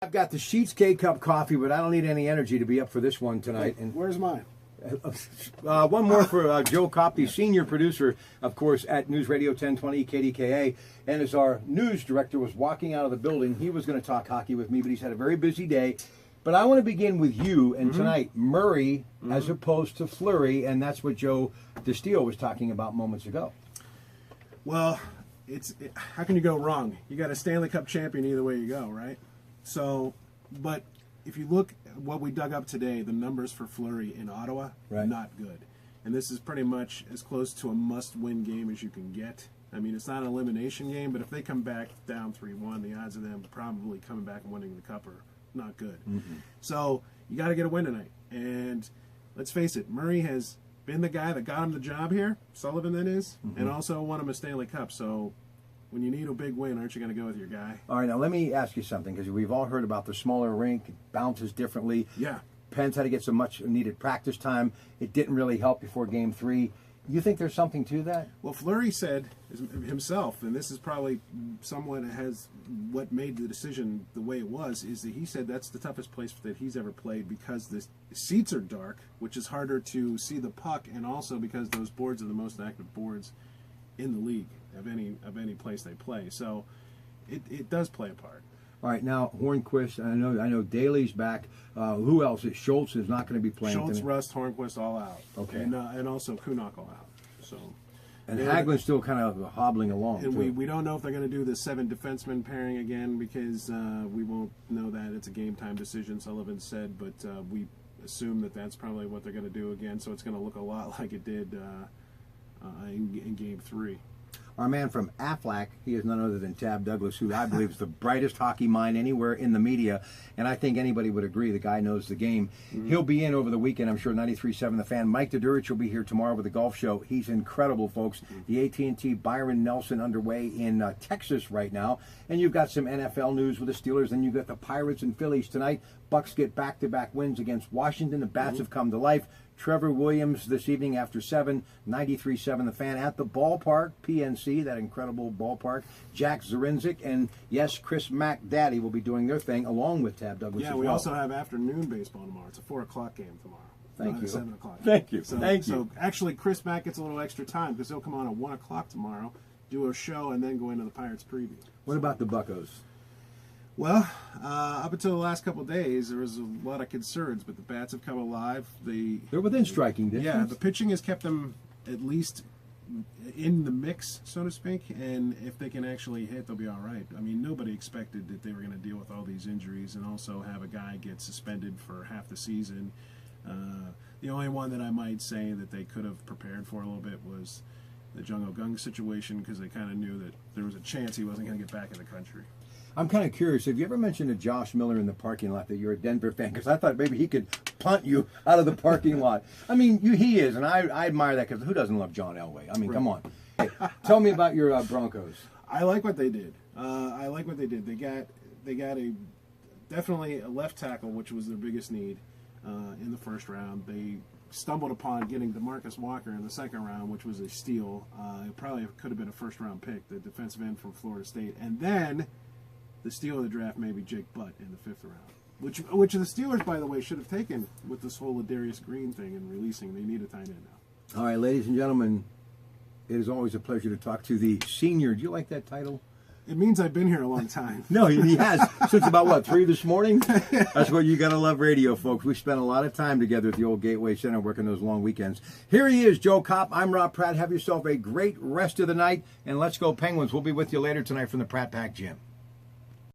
I've got the Sheets K-Cup coffee, but I don't need any energy to be up for this one tonight. And where's mine? One more for Joe Kopp, the senior producer, of course, at News Radio 1020 KDKA. And as our news director was walking out of the building, he was going to talk hockey with me, but he's had a very busy day. But I want to begin with you, and tonight, Murray as opposed to Fleury, and that's what Joe DeSteel was talking about moments ago. Well, how can you go wrong? You got a Stanley Cup champion either way you go, right? So, but if you look at what we dug up today, the numbers for Fleury in Ottawa, not good. And this is pretty much as close to a must-win game as you can get. I mean, it's not an elimination game, but if they come back down 3-1, the odds of them probably coming back and winning the Cup are not good. So you got to get a win tonight. And let's face it, Murray has been the guy that got him the job here, Sullivan that is, and also won him a Stanley Cup. So when you need a big win, aren't you going to go with your guy? All right, now let me ask you something, because we've all heard about the smaller rink, it bounces differently. Yeah. Penn's had to get some much needed practice time. It didn't really help before Game 3. You think there's something to that? Well, Fleury said himself, and this is probably somewhat has what made the decision the way it was, is that he said that's the toughest place that he's ever played because the seats are dark, which is harder to see the puck, and also because those boards are the most active boards in the league of any place they play. So it does play a part. All right, now Hornquist. I know Daly's back. Who else? Schultz is not going to be playing. Schultz, Rust, Hornquist, all out. Okay, and also Kunok all out. So, and Hagelin's still kind of hobbling along. And we don't know if they're going to do the 7 defenseman pairing again because we won't know that. It's a game time decision, Sullivan said, but we assume that that's probably what they're going to do again. So it's going to look a lot like it did in Game 3. Our man from Aflac, he is none other than Tab Douglas, who I believe is the brightest hockey mind anywhere in the media, and I think anybody would agree the guy knows the game. He'll be in over the weekend, I'm sure, 93.7 The Fan. Mike Dudurich will be here tomorrow with the golf show. He's incredible, folks. The AT&T Byron Nelson underway in Texas right now, and you've got some NFL news with the Steelers, and you've got the Pirates and Phillies tonight. Bucks get back-to-back wins against Washington. The Bats have come to life. Trevor Williams this evening after 7, 93.7 The Fan at the ballpark, PNC, that incredible ballpark. Jack Zarinzik and, yes, Chris Mack Daddy will be doing their thing along with Tab Douglas as well. We also have afternoon baseball tomorrow. It's a 4 o'clock game tomorrow. Thank you. 7 o'clock. Thank you. So actually, Chris Mack gets a little extra time because he'll come on at 1 o'clock tomorrow, do a show, and then go into the Pirates preview. What about the Buccos? Well, up until the last couple of days, there was a lot of concerns, but the Bats have come alive. They're within striking distance. Yeah, the pitching has kept them at least in the mix, so to speak, and if they can actually hit, they'll be all right. I mean, nobody expected that they were going to deal with all these injuries and also have a guy get suspended for half the season. The only one that I might say that they could have prepared for a little bit was the Jung Oh-Gung situation because they kind of knew that there was a chance he wasn't going to get back in the country. I'm kind of curious. Have you ever mentioned to Josh Miller in the parking lot that you're a Denver fan? Because I thought maybe he could punt you out of the parking lot. I mean, he is, and I admire that because who doesn't love John Elway? I mean, come on. Hey, tell me about your Broncos. I like what they did. They got definitely a left tackle, which was their biggest need in the first round. They stumbled upon getting DeMarcus Walker in the second round, which was a steal. It probably could have been a first-round pick, the defensive end from Florida State. And then the steal of the draft, maybe Jake Butt in the 5th round, which the Steelers, by the way, should have taken with this whole Ladarius Green thing and releasing. They need a tight end now. All right, ladies and gentlemen, it is always a pleasure to talk to the senior. Do you like that title? It means I've been here a long time. No, he has. Since about, 3 this morning? That's what you got to love radio, folks. We spent a lot of time together at the old Gateway Center working those long weekends. Here he is, Joe Kopp. I'm Rob Pratt. Have yourself a great rest of the night, and let's go Penguins. We'll be with you later tonight from the Pratt Pack Gym.